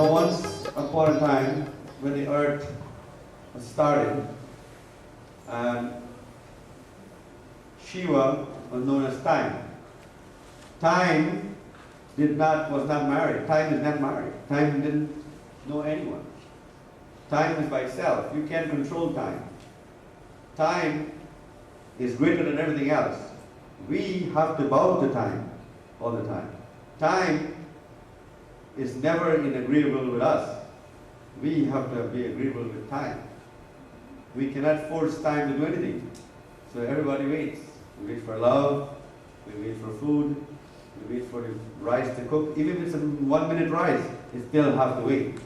Once upon a time, when the earth was started, and Shiva was known as time. Time was not married. Time is not married. Time didn't know anyone. Time is by itself. You can't control time. Time is greater than everything else. We have to bow to time all the time. Time is never in agreeable with us. We have to be agreeable with time. We cannot force time to do anything. So everybody waits. We wait for love, we wait for food, we wait for the rice to cook. Even if it's a 1 minute rice, you still have to wait.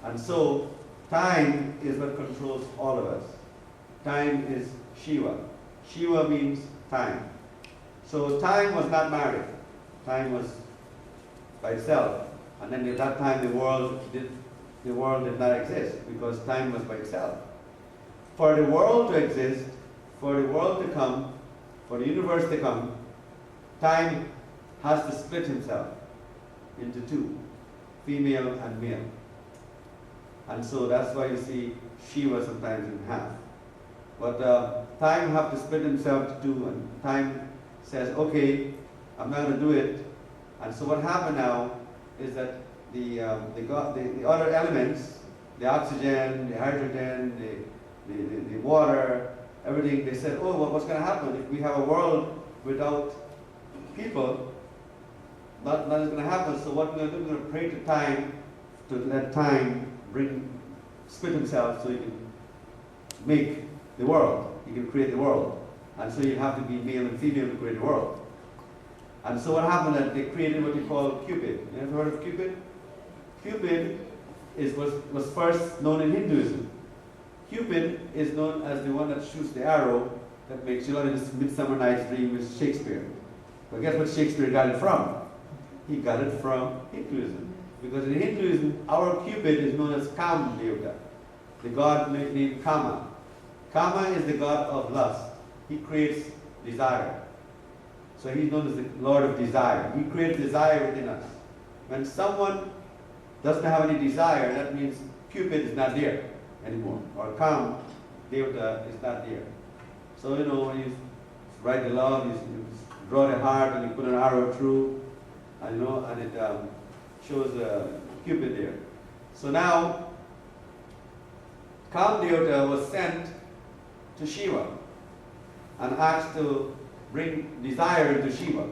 And so time is what controls all of us. Time is Shiva. Shiva means time. So time was not married. Time was by itself. And then at that time the world did not exist because time was by itself. For the world to exist, for the world to come, for the universe to come, time has to split himself into two, female and male. And so that's why you see Shiva sometimes in half. But time have to split himself to two, and time says, okay, I'm not going to do it. And so what happened now is that the other elements, the oxygen, the hydrogen, the water, everything, they said, oh, what's going to happen if we have a world without people? Nothing is going to happen. So what we're going to do, we're going to pray to time, to let time split himself so he can make the world. He can create the world. And so you have to be male and female to create the world. And so what happened that they created what you call Cupid. You ever heard of Cupid? Cupid was first known in Hinduism. Cupid is known as the one that shoots the arrow that makes you know this Midsummer Night's Dream with Shakespeare. But guess what Shakespeare got it from? He got it from Hinduism. Because in Hinduism, our Cupid is known as Kam Devata, the god named Kama. Kama is the god of lust. He creates desire. So he's known as the Lord of Desire. He creates desire within us. When someone doesn't have any desire, that means Cupid is not there anymore. Or Kam Devata is not there. So when you write the love, you draw the heart and you put an arrow through, and it shows Cupid there. So now, Kam Devata was sent to Shiva and asked to bring desire into Shiva,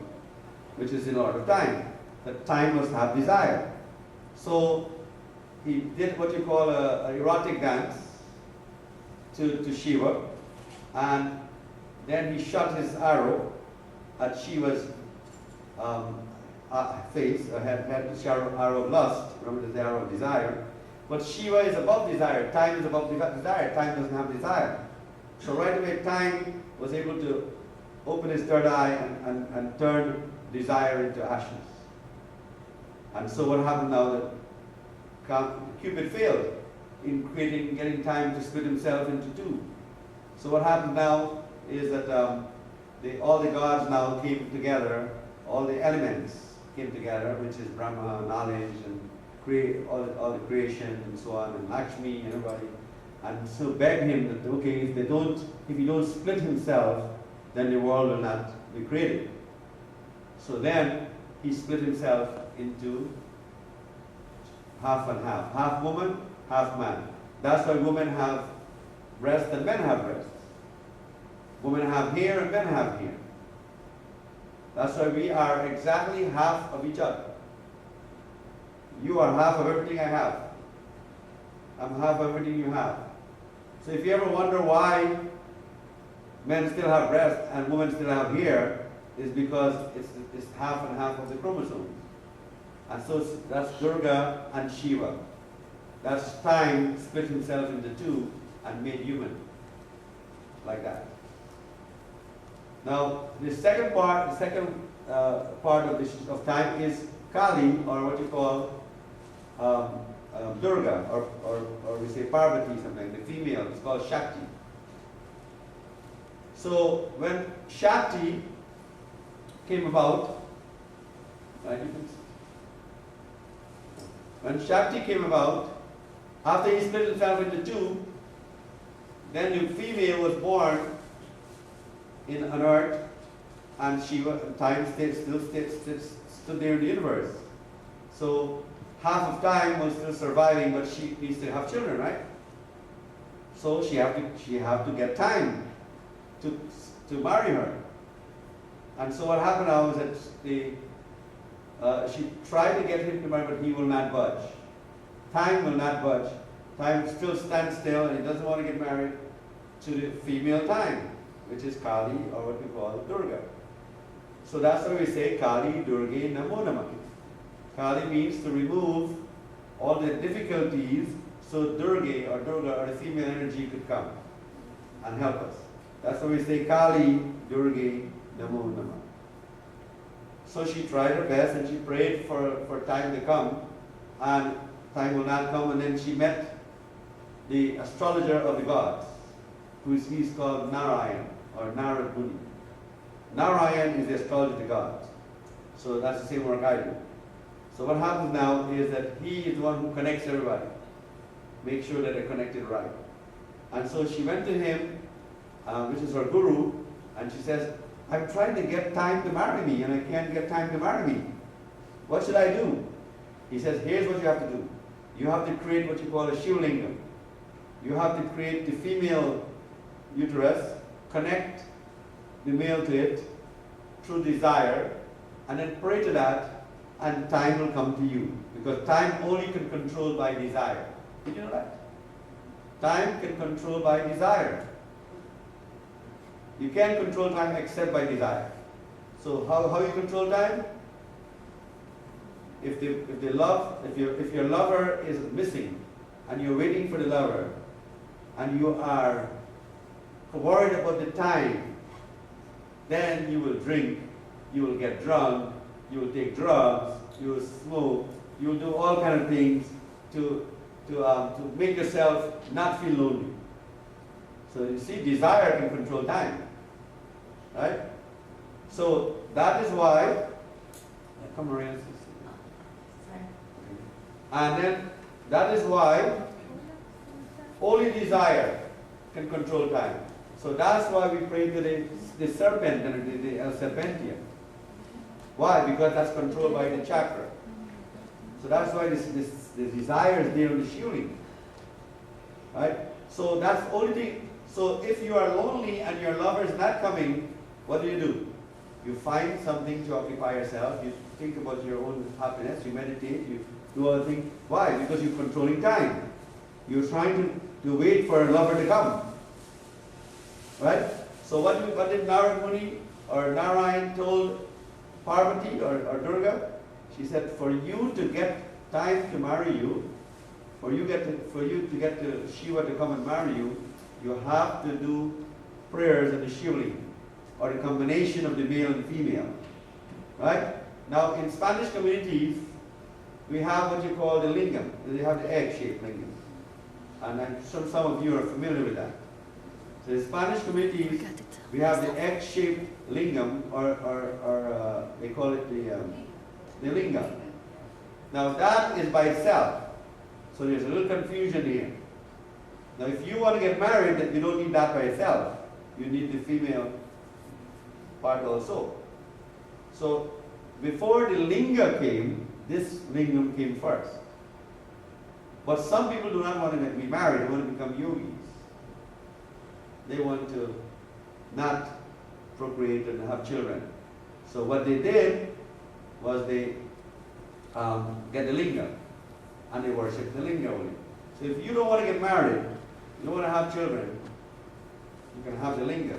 which is the Lord of Time. That time must have desire. So he did what you call an erotic dance to Shiva, and then he shot his arrow at Shiva's face, had the arrow of lust, remember the arrow of desire. But Shiva is above desire, time is above desire, time doesn't have desire. So right away time was able to open his third eye and turn desire into ashes. And so what happened now that Cupid failed in getting time to split himself into two. So what happened now is that all the gods now came together, all the elements came together, which is Brahma, knowledge, and all the creation and so on, and Lakshmi and everybody. And so begged him that, okay, if he don't split himself, then the world will not be created. So then he split himself into half and half. Half woman, half man. That's why women have breasts and men have breasts. Women have hair and men have hair. That's why we are exactly half of each other. You are half of everything I have. I'm half of everything you have. So if you ever wonder why men still have breasts and women still have hair, is because it's half and half of the chromosomes. And so that's Durga and Shiva. That's time split himself into two and made human. Like that. Now, the second part of time is Kali, or what you call Durga, or we say Parvati, something, the female. It's called Shakti. So when Shakti came about, right, When Shakti came about, after he split himself into two, then the female was born on earth, and time still stood there in the universe. So half of time was still surviving, but she needs to have children, right? So she have to get time to marry her. And so what happened now is that she tried to get him to marry, but he will not budge. Time will not budge. Time still stands still, and he doesn't want to get married to the female time, which is Kali, or what we call Durga. So that's why we say Kali, Durga, Namo Namah. Kali means to remove all the difficulties so Durga or the female energy could come and help us. That's why we say Kali, Durga, Namo Namah. So she tried her best and she prayed for time to come, and time will not come, and then she met the astrologer of the gods, he's called Narayan or Narad Muni. Narayan is the astrologer of the gods. So that's the same work I do. So what happens now is that he is the one who connects everybody, make sure that they're connected right. And so she went to him, which is her guru, and she says, I'm trying to get time to marry me, and I can't get time to marry me. What should I do? He says, here's what you have to do. You have to create what you call a Shivlingam. You have to create the female uterus, connect the male to it through desire, and then pray to that, and time will come to you. Because time only can control by desire. Did you know that? Time can control by desire. You can't control time except by desire. So how you control time? If your lover is missing, and you're waiting for the lover, and you are worried about the time, then you will drink, you will get drunk, you will take drugs, you will smoke, you will do all kinds of things to make yourself not feel lonely. So you see, desire can control time, right? So that is why, come around, and then that is why only desire can control time. So that's why we pray to the serpent and the El Serpentia. Why? Because that's controlled by the chakra. So that's why the desire is there in the shivling. Right? So that's the only thing. So if you are lonely and your lover is not coming, what do? You find something to occupy yourself. You think about your own happiness. You meditate. You do other things. Why? Because you're controlling time. You're trying to wait for a lover to come. Right? So what did Narad Muni or Narayan told Parvati or Durga? She said, for you to get time to marry you, for you to get to Shiva to come and marry you, you have to do prayers in the Shivling, or the combination of the male and female. Right? Now in Spanish communities, we have what you call the lingam. They have the egg-shaped lingam. And some of you are familiar with that. So in Spanish communities, we have the egg-shaped lingam, or they call it the lingam. Now that is by itself. So there's a little confusion here. Now if you want to get married, you don't need that by itself. You need the female part also. So before the linga came, this lingam came first. But some people do not want to be married, they want to become yogis. They want to not procreate and have children. So what they did was they get the linga, and they worship the linga only. So if you don't want to get married, you don't want to have children, you can have the linga.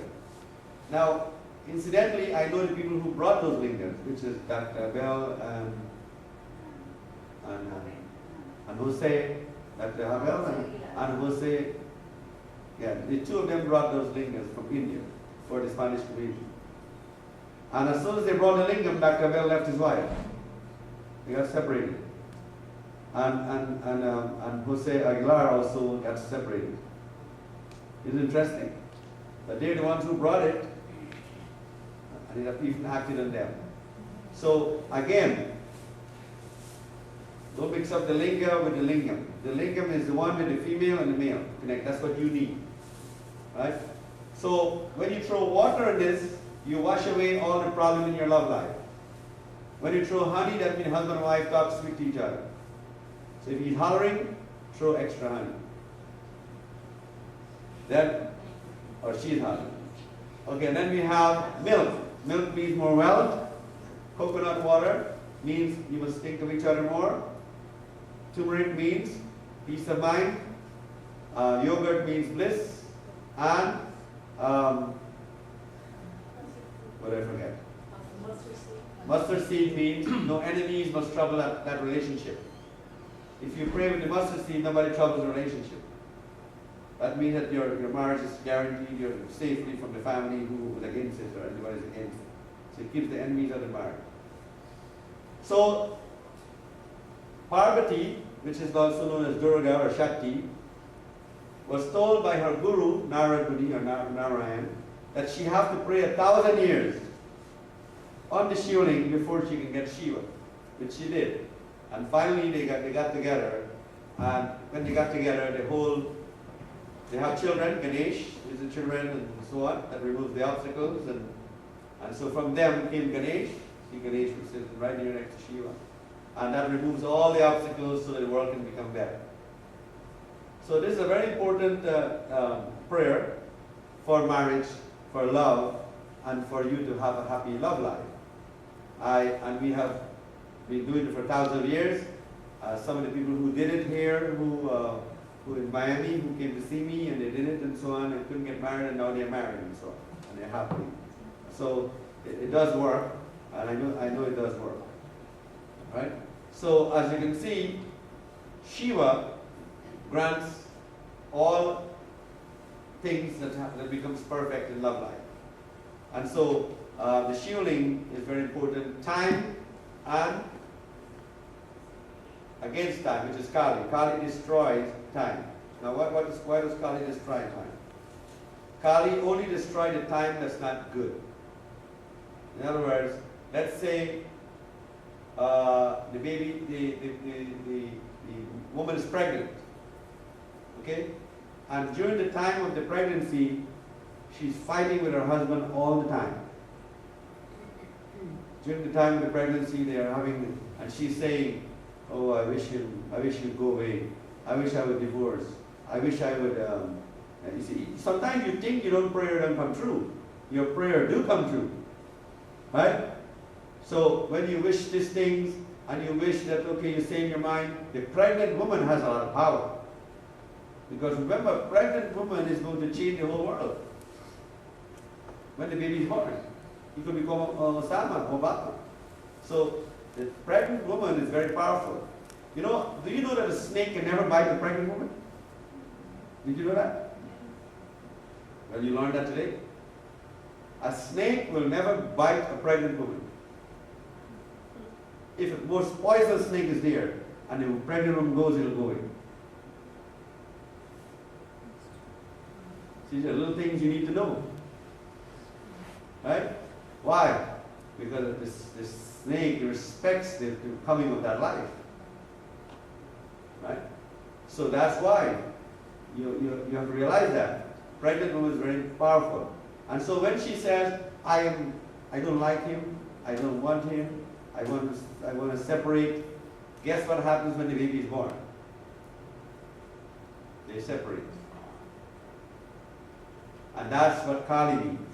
Now, incidentally, I know the people who brought those lingas, which is Dr. Abel and Jose, Dr. Abel and Jose. Yeah, the two of them brought those lingas from India for the Spanish community. And as soon as they brought the lingam, Dr. Abel left his wife. They got separated. And Jose Aguilar also got separated. It's interesting. But they're the ones who brought it, and it even acted on them. So again, Don't mix up the linga with the lingam. The lingam is the one with the female and the male. Connect. That's what you need. Right? So when you throw water in this, you wash away all the problem in your love life. When you throw honey, that means husband and wife talk sweet to each other. So if he's hollering, throw extra honey. Then, or she's hollering. Okay, and then we have milk. Milk means more wealth. Coconut water means you must think of each other more. Turmeric means peace of mind. Yogurt means bliss. And what did I forget? Mustard seed means no enemies must trouble that relationship. If you pray with the mustard seed, nobody troubles the relationship. That means that your marriage is guaranteed, you're safely from the family who is against it or anybody is against it. So it keeps the enemies out of the marriage. So Parvati, which is also known as Durga or Shakti, was told by her guru, Narad Muni or Narayan, that she has to pray 1,000 years on the Shivling before she can get Shiva, which she did. And finally they got together, and when they got together, they have children, Ganesh is the children and so on, that removes the obstacles, and so from them came Ganesh. See Ganesh who sits right here next to Shiva. And that removes all the obstacles so that the world can become better. So this is a very important prayer for marriage, for love, and for you to have a happy love life. And we have been doing it for thousands of years. Some of the people who did it here, who in Miami, who came to see me, and they did it and so on, and couldn't get married, and now they're married and so on, and they're happy. So it does work, and I know it does work. Right? So as you can see, Shiva grants all things that becomes perfect in love life. And so the Shivling is very important. Time and against time, which is Kali. Kali destroys time. Now why does Kali destroy time? Kali only destroys the time that's not good. In other words, let's say the woman is pregnant, okay? And during the time of the pregnancy, she's fighting with her husband all the time. During the time of the pregnancy, they are having, and she's saying, "Oh, I wish you'd go away. I wish I would divorce. I wish I would." You see, sometimes you think your prayer don't come true. Your prayer do come true, right? So when you wish these things and you wish that, okay, you say in your mind, the pregnant woman has a lot of power. Because remember, pregnant woman is going to change the whole world. When the baby is born, he could become Osama, Obama. So the pregnant woman is very powerful. Do you know that a snake can never bite a pregnant woman? Did you know that? Well, you learned that today. A snake will never bite a pregnant woman. If a most poisonous snake is there and the pregnant woman goes, it'll go in. These are little things you need to know. Right? Why? Because this snake respects the coming of that life. Right? So that's why you have to realize that. Pregnant woman is very powerful. And so when she says, I don't like him, I don't want him, I want to separate, guess what happens when the baby is born? They separate. And that's what Kali means.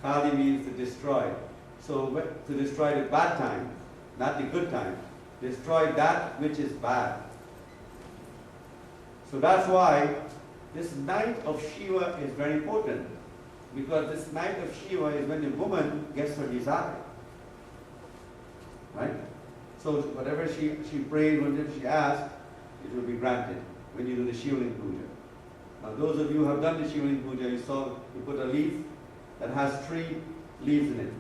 Kali means to destroy. So to destroy the bad time, not the good time. Destroy that which is bad. So that's why this night of Shiva is very important. Because this night of Shiva is when the woman gets her desire. Right? So whatever she prayed, whatever she asked, it will be granted when you do the Shivling Puja. Now those of you who have done the Shivling Puja, you saw you put a leaf that has 3 leaves in it.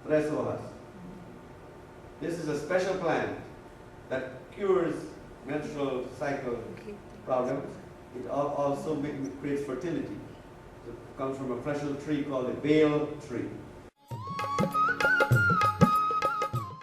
3 hojas. This is a special plant that cures menstrual cycle problems. It also creates fertility. It comes from a special tree called the bale tree.